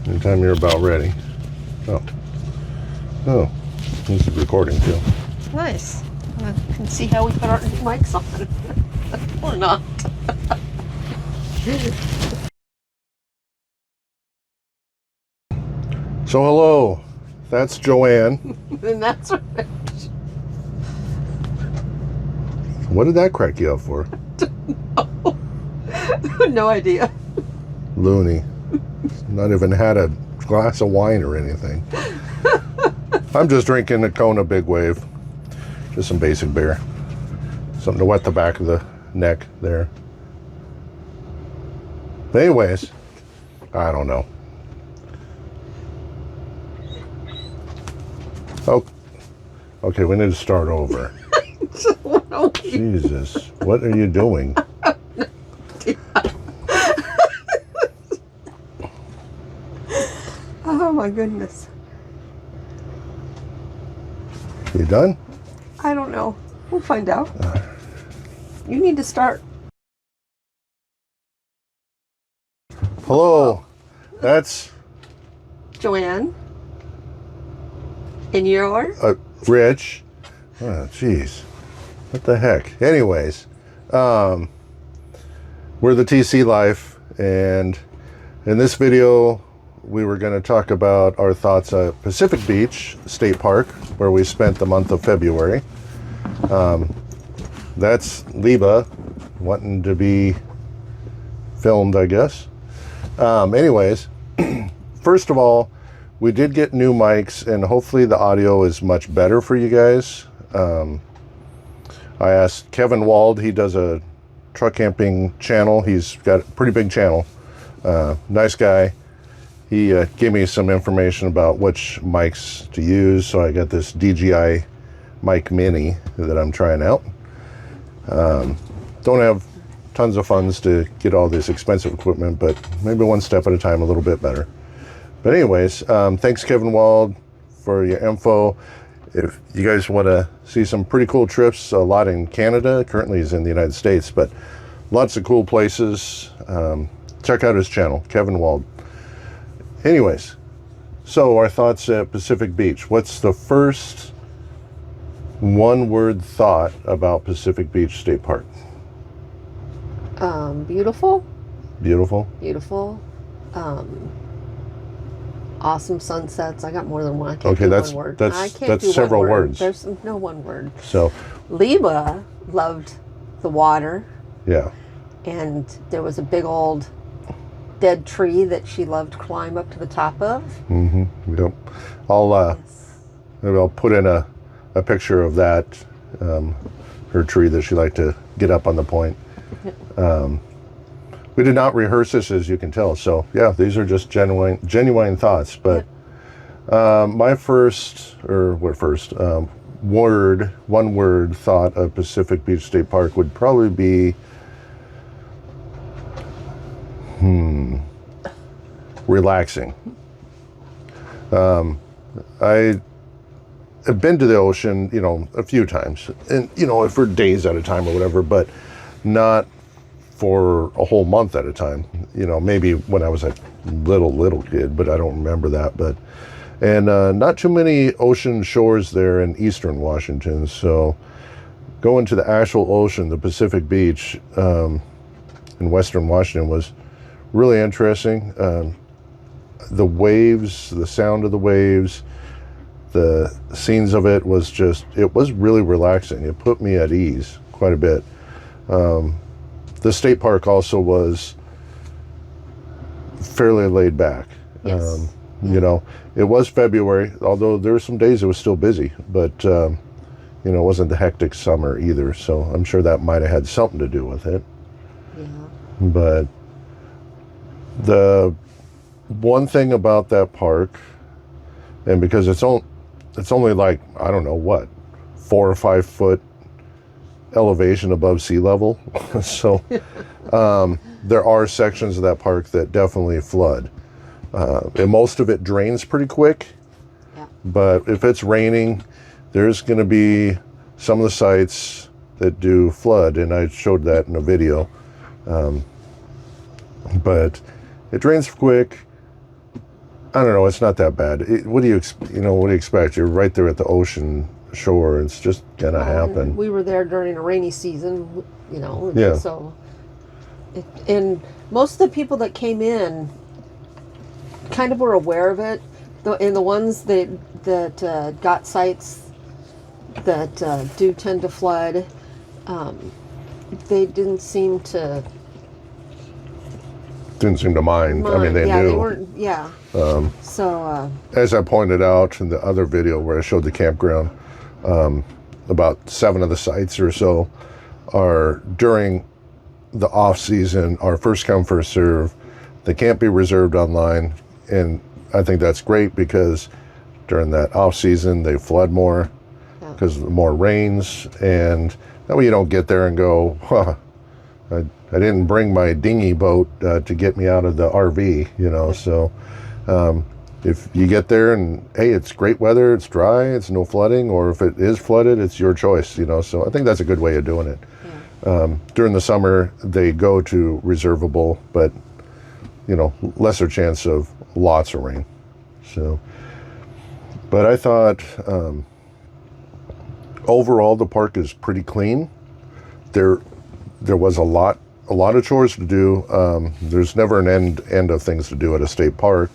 Anytime you're about ready. Oh. Oh. This is recording too. Nice. I can see how we put our mics on. Or not. So hello. That's Joanne. And that's right. What did that crack you up for? No idea. Loony. Not even had a glass of wine or anything. I'm just drinking a Kona Big Wave. Just some basic beer. Something to wet the back of the neck there. But anyways, I don't know. Oh, okay, we need to start over. Jesus, what are you doing? Oh my goodness. You done? I don't know. We'll find out. You need to start. Hello, that's Joanne. And you're? Rich. Oh, jeez. What the heck? Anyways, we're the TC Life, and in this video, we were going to talk about our thoughts at Pacific Beach State Park, where we spent the month of February. That's Liba wanting to be filmed, I guess. Anyways, first of all, we did get new mics, and hopefully the audio is much better for you guys. I asked Kevin Wald, he does a truck camping channel. He's got a pretty big channel. Nice guy. He gave me some information about which mics to use, so I got this DJI mic mini that I'm trying out. Don't have tons of funds to get all this expensive equipment, but maybe one step at a time, a little bit better. But anyways, thanks Kevin Wald for your info. If you guys want to see some pretty cool trips, a lot in Canada, currently he's in the United States, but lots of cool places. Check out his channel, Kevin Wald. Anyways, so our thoughts at Pacific Beach. What's the first one-word thought about Pacific Beach State Park? Beautiful. Beautiful? Beautiful. Awesome sunsets. I got more than one. I can't Okay, do that's one word. that's several words. There's no one word. So Liba loved the water, yeah. and there was a big old dead tree that she loved to climb up to the top of. Mm-hmm. Yep. Maybe I'll put in a picture of that, her tree that she liked to get up on the point. Yep. We did not rehearse this, as you can tell. So yeah, these are just genuine thoughts. But my one word thought of Pacific Beach State Park would probably be relaxing. I have been to the ocean, a few times, and for days at a time or whatever, but not for a whole month at a time. Maybe when I was a little kid, but I don't remember that. And not too many ocean shores there in eastern Washington. So going to the actual ocean, the Pacific Beach in western Washington was really interesting. The waves, the sound of the waves, the scenes of it was really relaxing. It put me at ease quite a bit. The state park also was fairly laid back. Yes. It was February, although there were some days it was still busy, but it wasn't the hectic summer either. So I'm sure that might have had something to do with it. Yeah. But the one thing about that park, and because it's only like, I don't know what, 4 or 5 foot elevation above sea level. So there are sections of that park that definitely flood. And most of it drains pretty quick. Yeah. But if it's raining, there's going to be some of the sites that do flood, and I showed that in a video. But it drains quick. I don't know. It's not that bad. What do you what do you expect? You're right there at the ocean shore. It's just gonna happen. We were there during a rainy season, Yeah. so and most of the people that came in kind of were aware of it, and the ones that got sites that do tend to flood, they didn't seem to mind. I mean, they yeah, knew. they weren't. Yeah. So as I pointed out in the other video where I showed the campground, about 7 of the sites or so are during the off season, are first come first serve. They can't be reserved online, and I think that's great because during that off season they flood more because more rains, and that way you don't get there and go, huh, I didn't bring my dinghy boat to get me out of the RV, so if you get there and hey, it's great weather, it's dry, it's no flooding, or if it is flooded, it's your choice, so I think that's a good way of doing it. During the summer they go to reservable, but lesser chance of lots of rain. So, but I thought overall the park is pretty clean. There was a lot of chores to do. There's never an end of things to do at a state park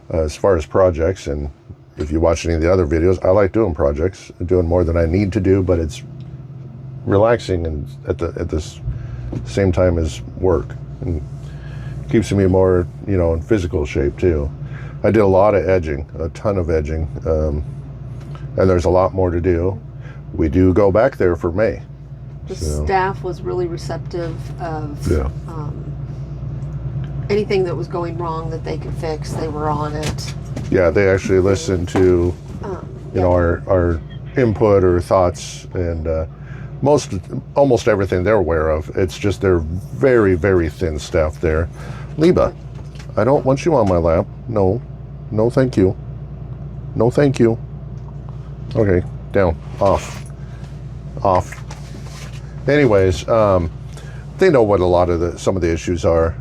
as far as projects. And if you watch any of the other videos, I like doing projects, doing more than I need to do, but it's relaxing and at the same time as work, and keeps me more in physical shape too. I did a lot of edging, a ton of edging, and there's a lot more to do. We do go back there for May. The staff was really receptive of anything that was going wrong that they could fix. They were on it. Yeah, they actually listened to our input or thoughts, and almost everything they're aware of. It's just they're very, very thin staff there. Liba, I don't want you on my lap. No, thank you. No, thank you. Okay, down, off. Anyways, they know what some of the issues are,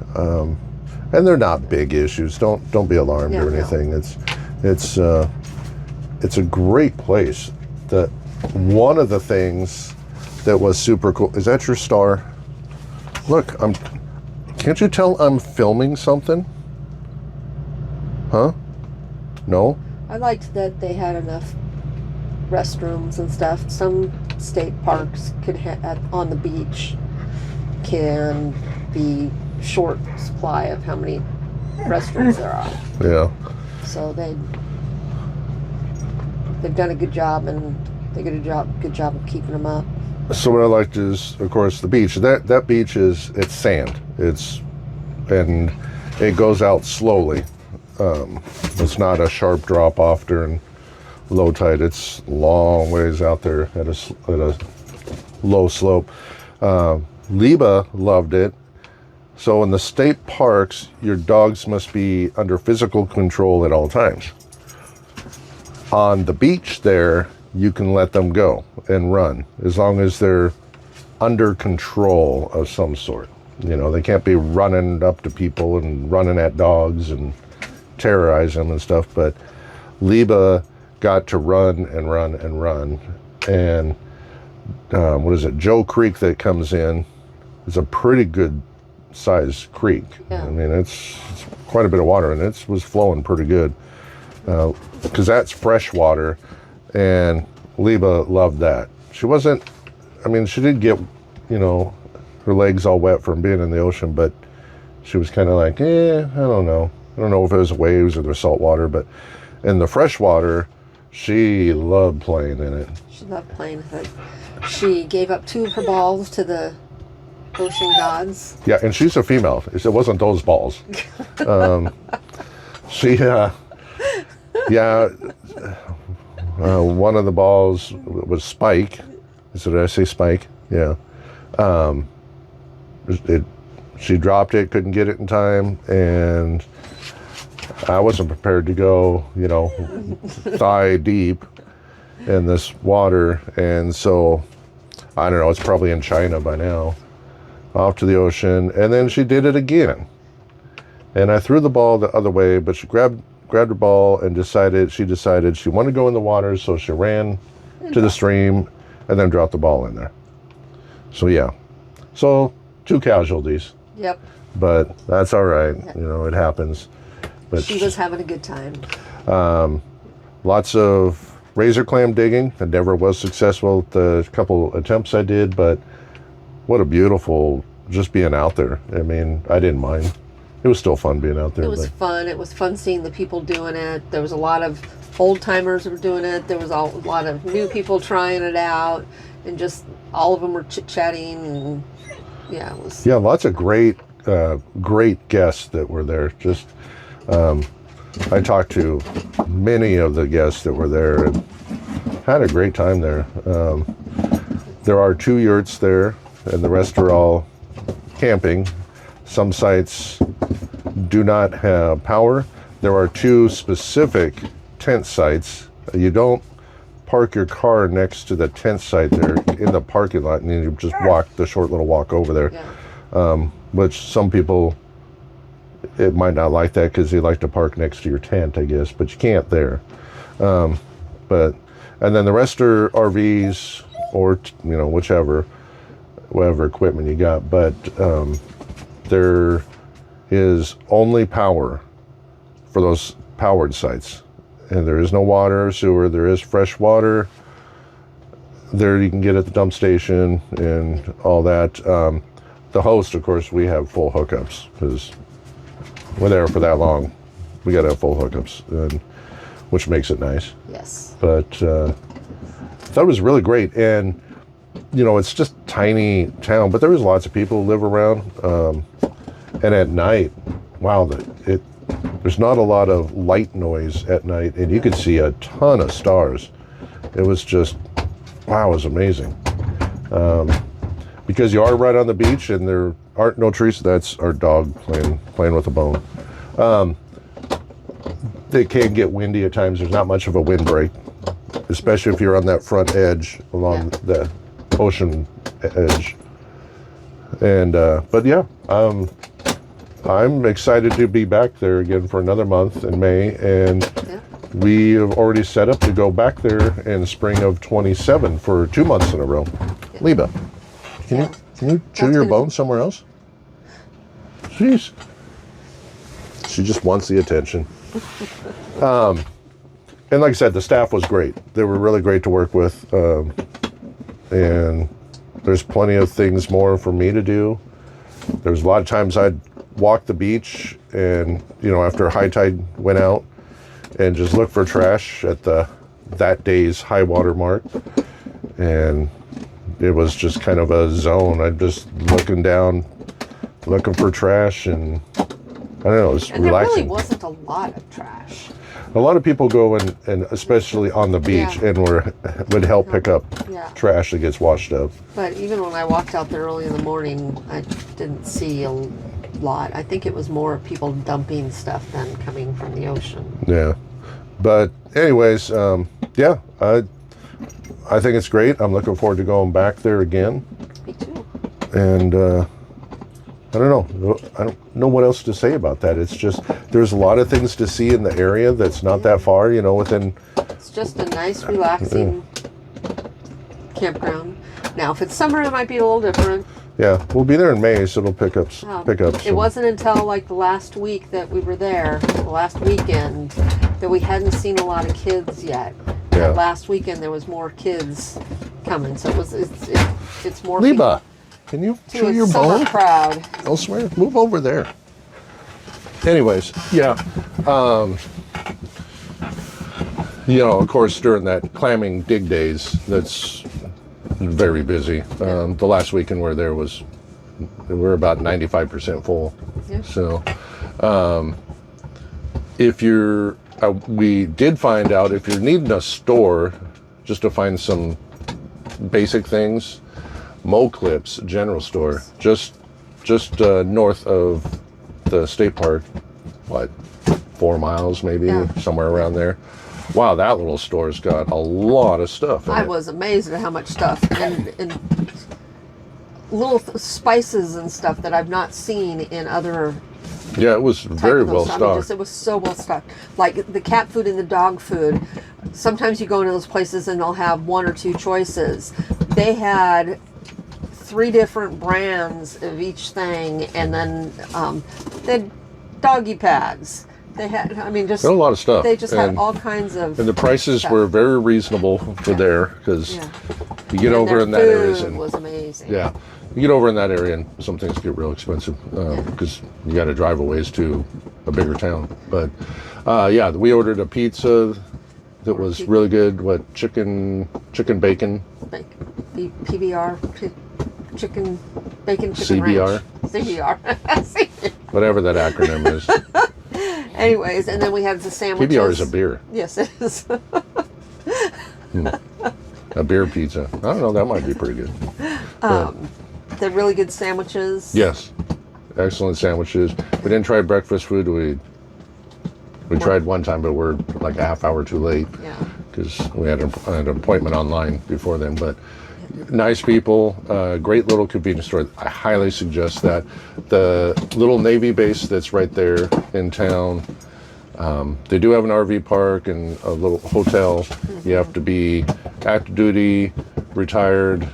and they're not big issues. Don't be alarmed or anything. No. It's a great place. One of the things that was super cool. Is that your star? Look, can't you tell I'm filming something? Huh? No? I liked that they had enough restrooms and stuff. Some state parks on the beach can be short supply of how many restrooms there are. Yeah. So they've done a good job, and they did a good job of keeping them up. So what I liked is, of course, the beach. That beach it's sand. And it goes out slowly. It's not a sharp drop off during low tide. It's long ways out there at a low slope. Liba loved it. So in the state parks, your dogs must be under physical control at all times. On the beach there, you can let them go and run as long as they're under control of some sort. They can't be running up to people and running at dogs and terrorizing them and stuff. But Liba got to run and run and run. And what is it? Joe Creek that comes in is a pretty good sized creek. Yeah. I mean, it's quite a bit of water, and it was flowing pretty good because that's fresh water. And Liba loved that. She did get, her legs all wet from being in the ocean, but she was kind of like, I don't know. I don't know if it was waves or the salt water, but in the fresh water, she loved playing in it. She loved playing with it. She gave up 2 of her balls to the ocean gods. Yeah, and she's a female. It wasn't those balls. One of the balls was Spike. Did I say Spike? Yeah. She dropped it, couldn't get it in time, and I wasn't prepared to go, thigh deep in this water. And so, I don't know, it's probably in China by now, off to the ocean. And then she did it again. And I threw the ball the other way, but she grabbed grabbed a ball, and she decided she wanted to go in the water, so she ran to the stream and then dropped the ball in there. So yeah, so 2 casualties, Yep. but that's all right. You know, it happens. But She was having a good time. lots of razor clam digging. I never was successful at the couple attempts I did, but what a beautiful, just being out there. I mean, I didn't mind. It was still fun being out there. It was fun. It was fun seeing the people doing it. There was a lot of old timers who were doing it. There was a lot of new people trying it out, and just all of them were chit-chatting. And yeah, it was. Yeah, lots of great guests that were there. Just, I talked to many of the guests that were there and had a great time there. There are 2 yurts there, and the rest are all camping. Some sites do not have power. There are 2 specific tent sites. You don't park your car next to the tent site there in the parking lot, and then you just walk the short little walk over there. Yeah. Which some people, it might not like that because they like to park next to your tent, I guess, but you can't there. And then the rest are RVs or, you know, whatever equipment you got. But there is only power for those powered sites. And there is no water or sewer. There is fresh water there you can get at the dump station and all that. The host, of course, we have full hookups because we're there for that long. We got to have full hookups, and, which makes it nice. Yes. But I thought it was really great. And, you know, it's just tiny town, but there was lots of people who live around. And at night, wow, there's not a lot of light noise at night, and you could see a ton of stars. It was just, wow, it was amazing. Because you are right on the beach, and there aren't no trees. That's our dog playing with a bone. They can get windy at times. There's not much of a windbreak, especially if you're on that front edge along the ocean edge. And but yeah, I'm excited to be back there again for another month in May, and we have already set up to go back there in spring of 27 for 2 months in a row. Yeah. Liba, can you chew your bone somewhere else? Jeez. She just wants the attention. And like I said, the staff was great. They were really great to work with. And there's plenty of things more for me to do. There's a lot of times I'd walk the beach and, you know, after high tide went out, and just look for trash at that day's high water mark. And it was just kind of a zone. I'm just looking down, looking for trash, and I don't know, it was and relaxing. There really wasn't a lot of trash. A lot of people go and especially on the beach, and would help pick up trash that gets washed up. But even when I walked out there early in the morning, I didn't see a lot. I think it was more people dumping stuff than coming from the ocean. Yeah. But anyways, yeah, I think it's great. I'm looking forward to going back there again. Me too. And I don't know. I don't know what else to say about that. It's just, there's a lot of things to see in the area that's not that far, you know, within. It's just a nice, relaxing campground. Now, if it's summer, it might be a little different. Yeah, we'll be there in May, so it'll pick up. It wasn't until like the last week that we were there, the last weekend, that we hadn't seen a lot of kids yet. Yeah. That last weekend there was more kids coming, so it's more. Liba, can you chew your bone? Crowd. Elsewhere, move over there. Anyways, yeah. You know, of course, during that clamming dig days, that's very busy. The last weekend we're there we're about 95% full. Yeah. So, we did find out if you're needing a store just to find some basic things, Mo Clips General Store, just north of the state park, 4 miles maybe, somewhere around there. Wow, that little store's got a lot of stuff in it. I was amazed at how much stuff and little spices and stuff that I've not seen in other Yeah, it was very well I mean, stocked. it was so well stocked. Like the cat food and the dog food. Sometimes you go into those places and they'll have one or two choices. They had 3 different brands of each thing, and then they had doggy pads. They had, I mean, just Got a lot of stuff. They just had all kinds of. And the prices stuff. were very reasonable for there, because you get And over their in that area food and was amazing. yeah, you get over in that area and some things get real expensive because you got to drive a ways to a bigger town. But yeah, we ordered a pizza that was really good. What, chicken bacon? PBR, chicken bacon, chicken CBR? ranch. CBR. Whatever that acronym is. Anyways, and then we had the sandwiches. PBR is a beer. Yes, it is. A beer pizza. I don't know, that might be pretty good. They're really good sandwiches. Yes, excellent sandwiches. We didn't try breakfast food. We tried one time, but we're like a half hour too late. Yeah. Because we had an appointment online before then. But nice people, great little convenience store. I highly suggest that. The little Navy base that's right there in town, they do have an RV park and a little hotel. You have to be active duty, retired,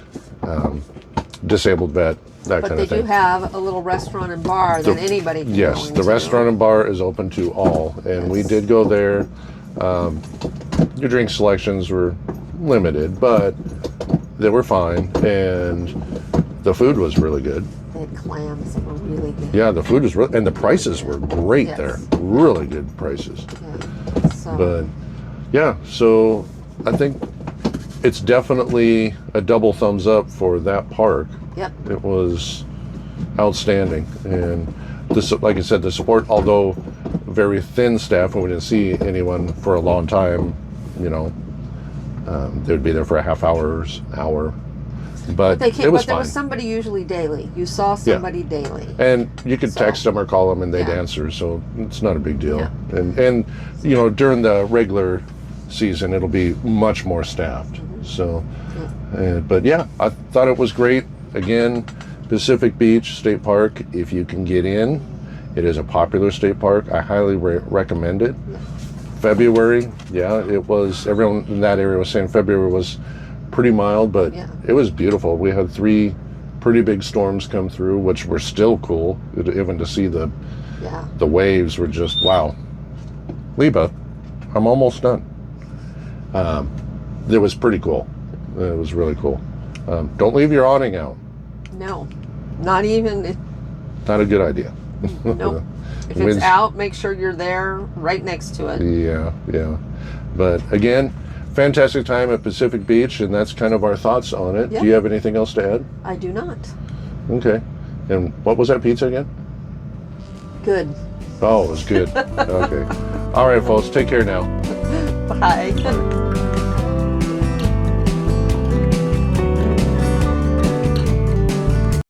disabled vet, that But kind they of thing. do have a little restaurant and bar that anybody can go Yes, into. the restaurant and bar is open to all, and we did go there. Your drink selections were limited, but they were fine, and the food was really good. They had clams that were really good. Yeah, the food was really, and the prices were great Yes. there. Really good prices. Yeah. So, But yeah, so I think it's definitely a double thumbs up for that park. yep. It was outstanding, and this, like I said, the support, although very thin staff, and we didn't see anyone for a long time, you know, they would be there for a half hour, but They it came, was but there fine. was somebody usually daily. You saw somebody daily. And you could So, text them or call them, and they'd yeah. answer, so it's not a big deal. Yeah. And you know, during the regular season, it'll be much more staffed. So, but yeah, I thought it was great. Again, Pacific Beach State Park, if you can get in, it is a popular state park. I highly recommend it. February, yeah, it was, everyone in that area was saying February was pretty mild, but it was beautiful. We had 3 pretty big storms come through, which were still cool. Even to see the waves were just, wow. Liba, I'm almost done. It was pretty cool. It was really cool. Don't leave your awning out. No, not even. Not a good idea. Nope. If it's Winds- out, make sure you're there right next to it. Yeah. But again, fantastic time at Pacific Beach, and that's kind of our thoughts on it. Yeah. Do you have anything else to add? I do not. Okay. And what was that pizza again? Good. Oh, it was good. Okay. All right, folks. Take care now. Bye.